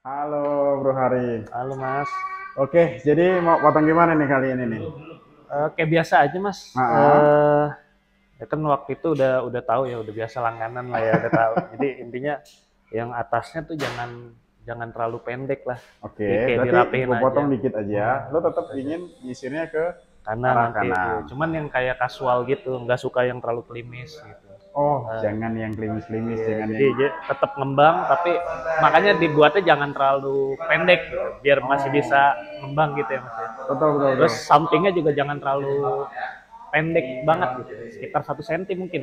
Halo Bro Hari. Halo Mas. Oke, jadi mau potong gimana nih kali ini nih? Kayak biasa aja Mas. Ah, Ya kan waktu itu udah tahu ya, udah biasa langganan lah ya, udah tahu. Jadi intinya yang atasnya tuh jangan jangan terlalu pendek lah. oke, Jadi kayak berarti dirapihin gue aja. potong dikit aja. Lo tetap Aja. ingin nyisirnya ke Karena arah nanti kanan. cuman yang kayak kasual gitu, nggak suka yang terlalu klimis gitu. Oh, Eh, jangan yang klimis-klimis, iya, jangan jadi yang tetap ngembang tapi makanya dibuatnya jangan terlalu pendek gitu, biar masih oh, bisa ngembang gitu ya Mas ya. betul betul betul. Terus sampingnya juga jangan terlalu pendek banget gitu, sekitar 1 senti mungkin.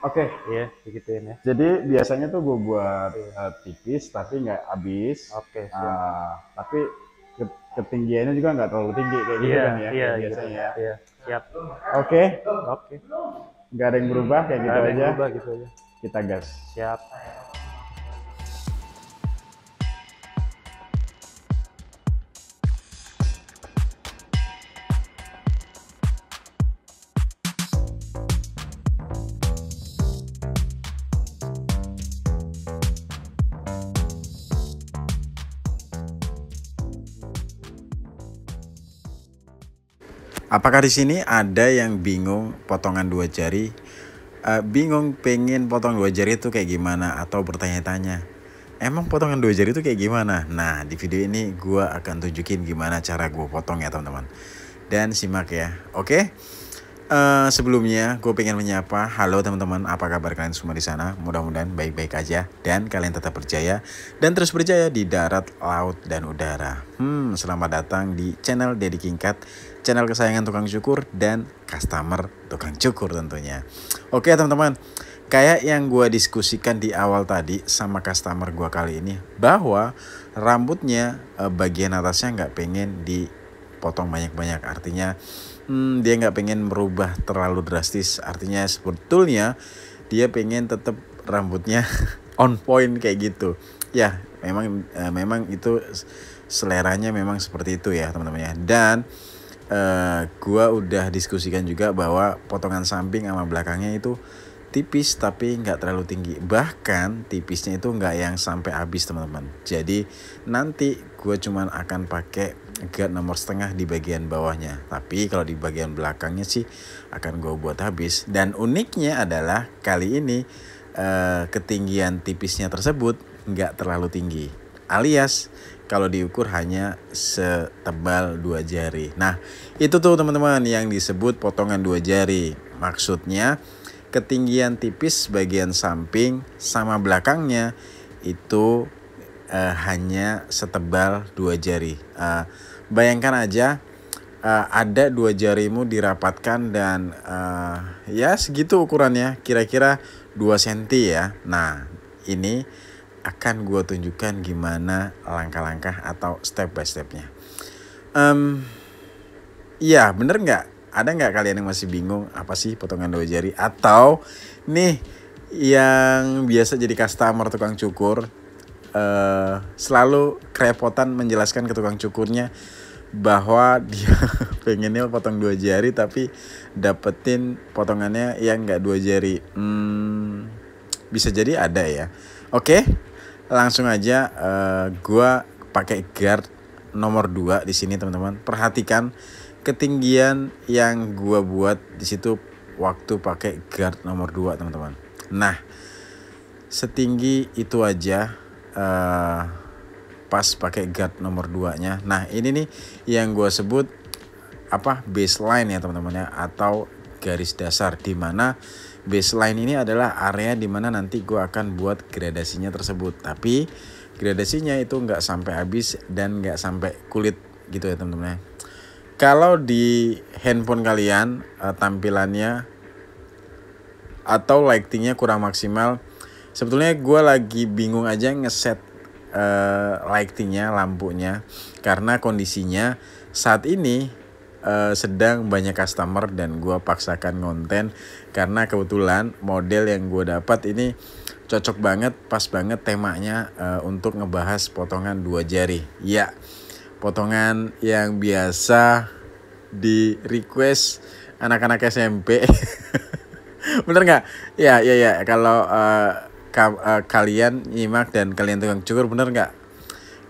Oke, Iya, digituin ya. jadi biasanya tuh gue buat Iya. tipis tapi nggak habis. Oke, siap. Tapi ketinggiannya juga nggak terlalu tinggi kayak gitu Iya, kan ya, iya kayak gitu. biasanya ya. Iya, siap. Oke, Oke. nggak ada yang berubah kayak Nggak gitu ada yang aja. berubah gitu aja. Kita gas. Siap. Apakah di sini ada yang bingung potongan dua jari? Bingung pengen potong dua jari itu kayak gimana? Atau bertanya-tanya, emang potongan dua jari itu kayak gimana? Nah, di video ini gue akan tunjukin gimana cara gue potong ya teman-teman. Dan simak ya, oke? Sebelumnya gue pengen menyapa, halo teman-teman, apa kabar kalian semua di sana? Mudah-mudahan baik-baik aja dan kalian tetap berjaya dan terus berjaya di darat, laut, dan udara. Selamat datang di channel Dedi Kingkat, channel kesayangan tukang cukur dan customer tukang cukur tentunya. Oke teman-teman, kayak yang gue diskusikan di awal tadi sama customer gue kali ini, bahwa rambutnya bagian atasnya nggak pengen dipotong banyak-banyak, artinya dia nggak pengen merubah terlalu drastis, artinya sebetulnya dia pengen tetap rambutnya on point kayak gitu ya. Memang itu seleranya memang seperti itu ya teman-teman ya. Dan gua udah diskusikan juga bahwa potongan samping sama belakangnya itu tipis tapi nggak terlalu tinggi, bahkan tipisnya itu nggak yang sampai habis teman-teman. Jadi nanti gue cuman akan pakai guard nomor setengah di bagian bawahnya, tapi kalau di bagian belakangnya sih akan gue buat habis. Dan uniknya adalah kali ini ketinggian tipisnya tersebut nggak terlalu tinggi, alias kalau diukur hanya setebal 2 jari. Nah itu tuh teman-teman yang disebut potongan 2 jari. Maksudnya ketinggian tipis bagian samping sama belakangnya itu hanya setebal 2 jari. Bayangkan aja ada 2 jarimu dirapatkan dan ya segitu ukurannya, kira-kira 2 senti ya. Nah ini akan gue tunjukkan gimana langkah-langkah atau step by stepnya. Iya bener nggak? Ada nggak kalian yang masih bingung apa sih potongan 2 jari? Atau nih yang biasa jadi customer tukang cukur selalu kerepotan menjelaskan ke tukang cukurnya bahwa dia pengennya potong 2 jari tapi dapetin potongannya yang nggak 2 jari. Bisa jadi ada ya. Oke, langsung aja gua pakai guard nomor 2 di sini teman-teman. Perhatikan ketinggian yang gua buat di situ waktu pakai guard nomor 2 teman-teman. Nah, setinggi itu aja pas pakai guard nomor 2-nya. Nah, ini nih yang gua sebut baseline ya teman-teman ya, atau garis dasar, di mana baseline ini adalah area di mana nanti gua akan buat gradasinya tersebut. Tapi gradasinya itu nggak sampai habis dan nggak sampai kulit gitu ya teman-teman ya. Kalau di handphone kalian tampilannya atau lightingnya kurang maksimal, sebetulnya gue lagi bingung aja ngeset lightingnya, lampunya, karena kondisinya saat ini sedang banyak customer dan gue paksakan konten karena kebetulan model yang gue dapat ini cocok banget, pas banget temanya untuk ngebahas potongan 2 jari. Ya, potongan yang biasa di request anak-anak SMP. Bener nggak? Ya. Kalau kalian nyimak dan kalian tukang cukur, bener nggak?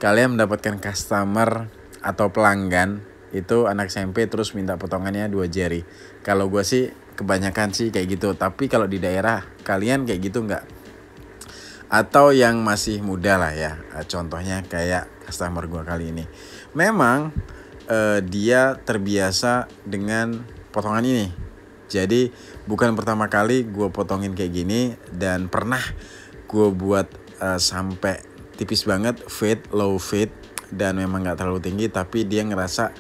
kalian mendapatkan customer atau pelanggan itu anak SMP terus minta potongannya 2 jari. Kalau gue sih kebanyakan sih kayak gitu. Tapi kalau di daerah kalian kayak gitu nggak? Atau yang masih muda lah ya. Contohnya kayak customer gue kali ini. Memang dia terbiasa dengan potongan ini. Jadi bukan pertama kali gue potongin kayak gini. Dan pernah gue buat sampai tipis banget, fade, low fade. Dan memang gak terlalu tinggi, tapi dia ngerasa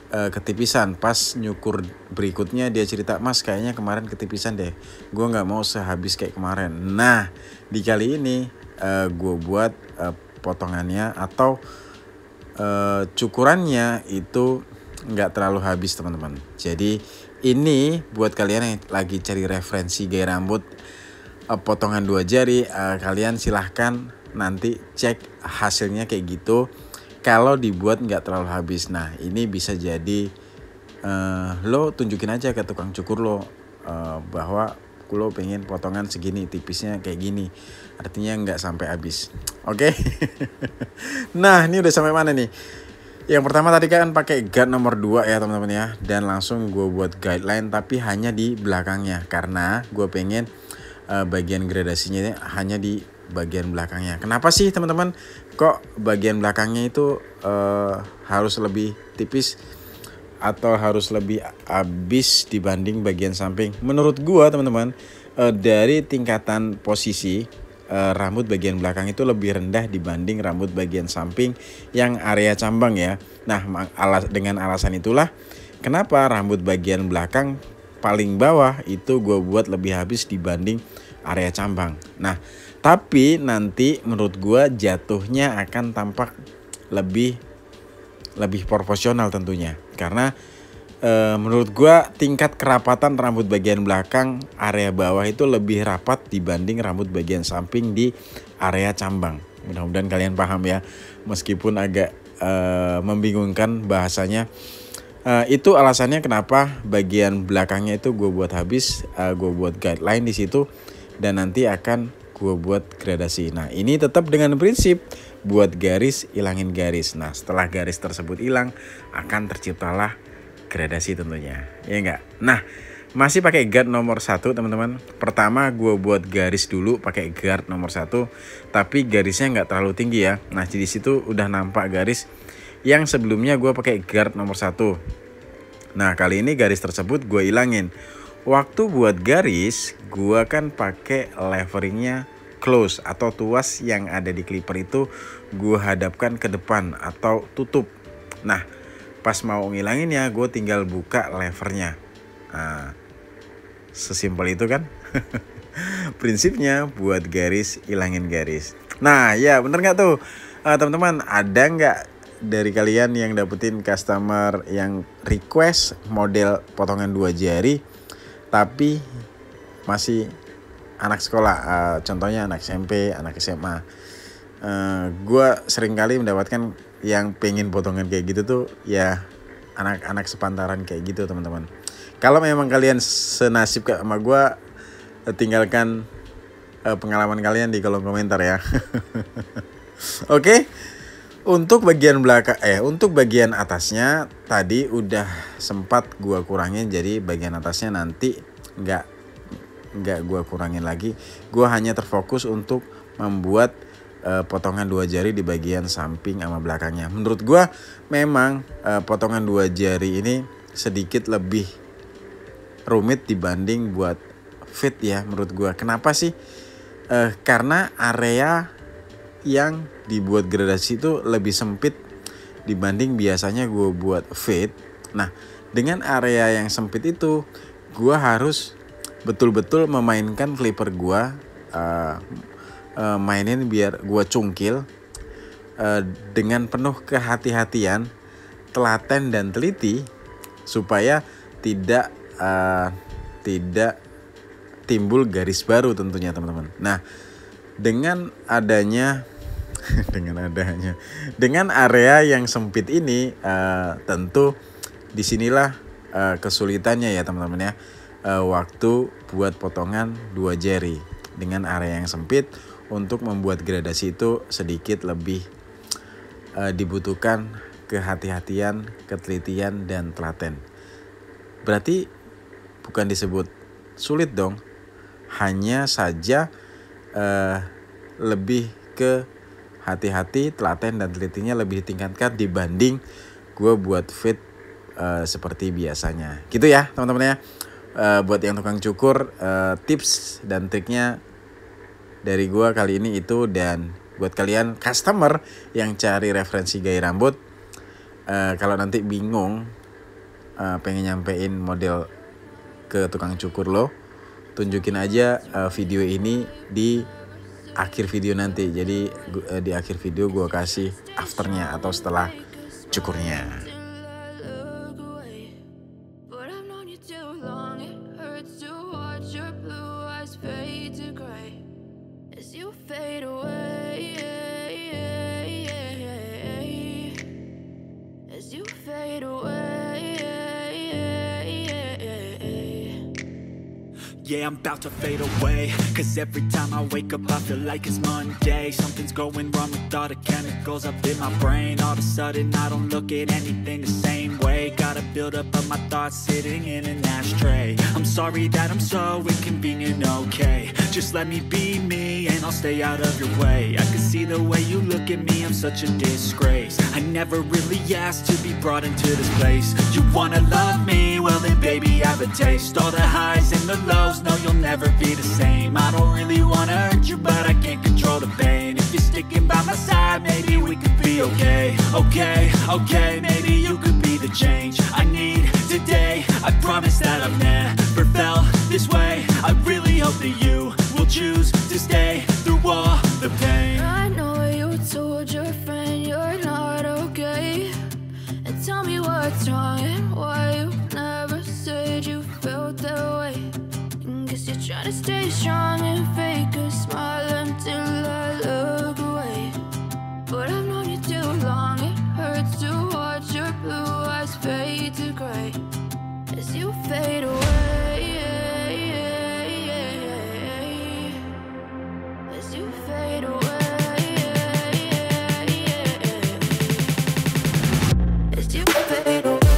ketipisan. Pas nyukur berikutnya dia cerita, "Mas kayaknya kemarin ketipisan deh, gue gak mau sehabis kayak kemarin." Nah di kali ini gue buat potongannya atau cukurannya itu gak terlalu habis teman-teman. Jadi ini buat kalian yang lagi cari referensi gaya rambut potongan 2 jari, kalian silahkan nanti cek hasilnya kayak gitu. Kalau dibuat nggak terlalu habis. Nah ini bisa jadi lo tunjukin aja ke tukang cukur lo bahwa lo pengen potongan segini, tipisnya kayak gini, artinya nggak sampai habis. Oke. Nah ini udah sampai mana nih? Yang pertama tadi kan pakai guard nomor 2 ya teman-teman ya, dan langsung gue buat guideline tapi hanya di belakangnya karena gue pengen bagian gradasinya hanya di bagian belakangnya. Kenapa sih teman-teman kok bagian belakangnya itu harus lebih tipis atau harus lebih habis dibanding bagian samping? Menurut gua teman-teman dari tingkatan posisi rambut bagian belakang itu lebih rendah dibanding rambut bagian samping yang area cambang ya. Nah dengan alasan itulah kenapa rambut bagian belakang paling bawah itu gue buat lebih habis dibanding area cambang. Nah tapi nanti menurut gue jatuhnya akan tampak lebih proporsional tentunya. Karena menurut gue tingkat kerapatan rambut bagian belakang area bawah itu lebih rapat dibanding rambut bagian samping di area cambang. Mudah-mudahan kalian paham ya. Meskipun agak membingungkan bahasanya. Itu alasannya kenapa bagian belakangnya itu gue buat habis. Gue buat guideline di situ. Dan nanti akan gue buat gradasi. Nah ini tetap dengan prinsip buat garis, ilangin garis. Nah setelah garis tersebut hilang akan terciptalah gradasi tentunya, ya enggak? Nah masih pakai guard nomor 1 teman-teman. Pertama gue buat garis dulu pakai guard nomor 1, tapi garisnya nggak terlalu tinggi ya. Nah di situ udah nampak garis yang sebelumnya gue pakai guard nomor 1. Nah kali ini garis tersebut gue ilangin. Waktu buat garis, gua kan pakai leveringnya close atau tuas yang ada di clipper itu gua hadapkan ke depan atau tutup. Nah, pas mau ngilanginnya, gue tinggal buka levernya. Nah, sesimpel itu kan? Prinsipnya buat garis, ilangin garis. Nah, ya bener nggak tuh, teman-teman? Ada nggak dari kalian yang dapetin customer yang request model potongan 2 jari? Tapi masih anak sekolah, contohnya anak SMP, anak SMA. Gue sering kali mendapatkan yang pengen potongan kayak gitu tuh ya anak-anak sepantaran kayak gitu teman-teman. Kalau memang kalian senasib sama gue, tinggalkan pengalaman kalian di kolom komentar ya. Oke. Untuk bagian belakang untuk bagian atasnya tadi udah sempat gua kurangin, jadi bagian atasnya nanti nggak gua kurangin lagi. Gua hanya terfokus untuk membuat potongan 2 jari di bagian samping sama belakangnya. Menurut gua memang potongan 2 jari ini sedikit lebih rumit dibanding buat fit ya menurut gua. Kenapa sih? Karena area yang dibuat gradasi itu lebih sempit dibanding biasanya gue buat fade. Nah dengan area yang sempit itu gue harus betul-betul memainkan clipper gue, mainin biar gue cungkil dengan penuh kehati-hatian, telaten dan teliti supaya tidak timbul garis baru tentunya teman-teman. Nah dengan area yang sempit ini tentu disinilah kesulitannya ya teman-teman ya, waktu buat potongan 2 jari dengan area yang sempit untuk membuat gradasi itu sedikit lebih dibutuhkan kehati-hatian, ketelitian, dan telaten. Berarti bukan disebut sulit dong, hanya saja lebih ke hati-hati, telaten, dan telitinya lebih ditingkatkan dibanding gue buat fit seperti biasanya. Gitu ya teman-teman ya. Buat yang tukang cukur, tips dan triknya dari gue kali ini itu. Dan buat kalian customer yang cari referensi gaya rambut, kalau nanti bingung pengen nyampein model ke tukang cukur lo, tunjukin aja video ini di akhir video nanti. Jadi di akhir video gue kasih afternya atau setelah cukurnya. Yeah, I'm about to fade away, cause every time I wake up I feel like it's Monday. Something's going wrong with all the chemicals up in my brain. All of a sudden I don't look at anything the same way. Got a build up of my thoughts sitting in an ashtray. I'm sorry that I'm so inconvenient, okay. Just let me be me and I'll stay out of your way. I can see the way you look at me, I'm such a disgrace. I never really asked to be brought into this place. You wanna love me? Well then baby I have a taste. All the highs and the lows, no you'll never be the same. I don't really wanna hurt you but I can't control the pain. If you're sticking by my side maybe we could be okay. Okay, maybe you could be the change I need today. I promise that I've never felt this way. I really hope that you will choose to stay through all the pain. I know you told your friend you're not okay, and tell me what's wrong and why you never said you felt that way. Guess you're trying to stay strong and fake a smile until I look away. But I've known you too long, it hurts to watch your blue eyes fade to gray as you fade away. As you fade away. As you fade away.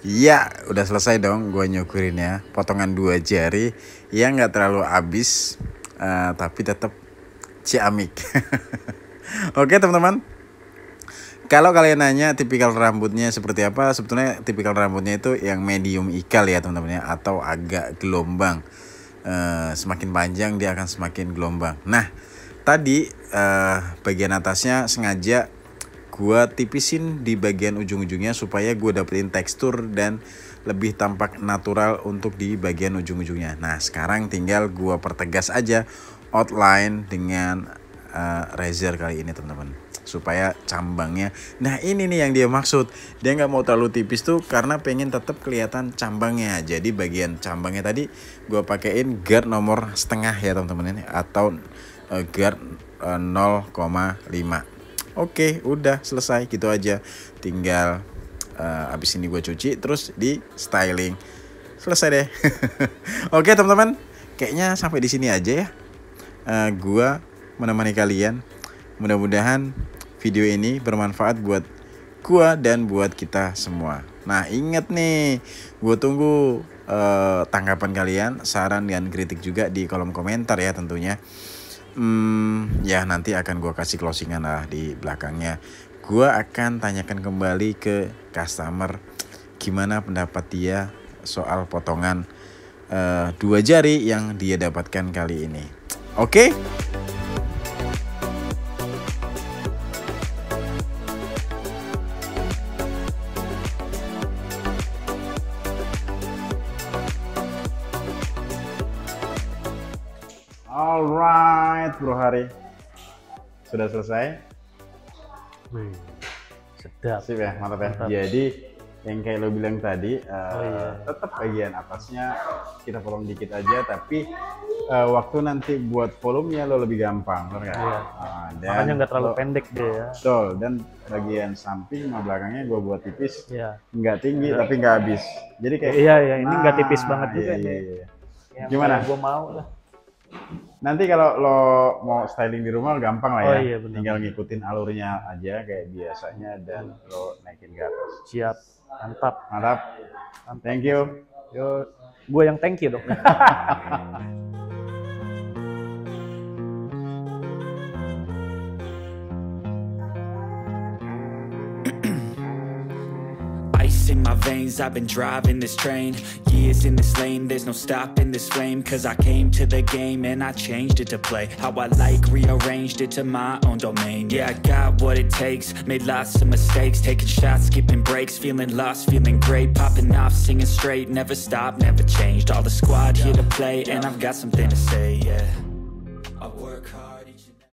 Ya, udah selesai dong gue nyukurin ya. Potongan 2 jari yang gak terlalu habis, tapi tetap ciamik. Oke teman-teman, kalau kalian nanya tipikal rambutnya seperti apa, sebetulnya tipikal rambutnya itu yang medium ikal ya teman-teman ya, atau agak gelombang. semakin panjang dia akan semakin gelombang. Nah, tadi bagian atasnya sengaja gua tipisin di bagian ujung-ujungnya supaya gua dapetin tekstur dan lebih tampak natural untuk di bagian ujung-ujungnya. Nah, sekarang tinggal gua pertegas aja outline dengan razor kali ini teman-teman, supaya cambangnya. Nah, ini nih yang dia maksud, dia nggak mau terlalu tipis tuh karena pengen tetap kelihatan cambangnya. Jadi bagian cambangnya tadi gue pakein guard nomor setengah ya teman-teman ini, atau guard 0,5. Oke, udah selesai gitu aja. Tinggal abis ini gue cuci terus di styling, selesai deh. Oke teman-teman, kayaknya sampai di sini aja ya. Gue menemani kalian. Mudah-mudahan video ini bermanfaat buat gua dan buat kita semua. Nah, inget nih, gua tunggu tanggapan kalian, saran dan kritik juga di kolom komentar ya tentunya. Ya nanti akan gua kasih closingan lah di belakangnya. Gua akan tanyakan kembali ke customer gimana pendapat dia soal potongan 2 jari yang dia dapatkan kali ini. Oke? Alright, Bro Hari. Sudah selesai? Wih, sedap. Sip ya, mantap ya. Mantap. Jadi yang kayak lo bilang tadi, iya. tetap bagian atasnya kita potong dikit aja, tapi waktu nanti buat volumenya lo lebih gampang, bener nggak? Iya. Dan Makanya nggak terlalu pendek deh ya. Betul, dan bagian samping sama belakangnya gue buat tipis, Iya. nggak tinggi tapi nggak habis. Jadi kayak Iya, ini nggak tipis banget juga. Iya. Yang Gimana? Gue mau lah. Nanti kalau lo mau styling di rumah gampang lah ya. Oh iya, benar. Tinggal ngikutin alurnya aja kayak biasanya dan lo naikin ke atas. Siap, mantap. Mantap. Thank you. Yo, gue yang thank you dong. Ice in my veins, I've been driving this train. Years in this lane, there's no stopping this flame. Cause I came to the game and I changed it to play how I like, rearranged it to my own domain. Yeah, I got what it takes, made lots of mistakes, taking shots, skipping breaks, feeling lost, feeling great, popping off, singing straight, never stopped, never changed. All the squad here to play and I've got something to say, yeah.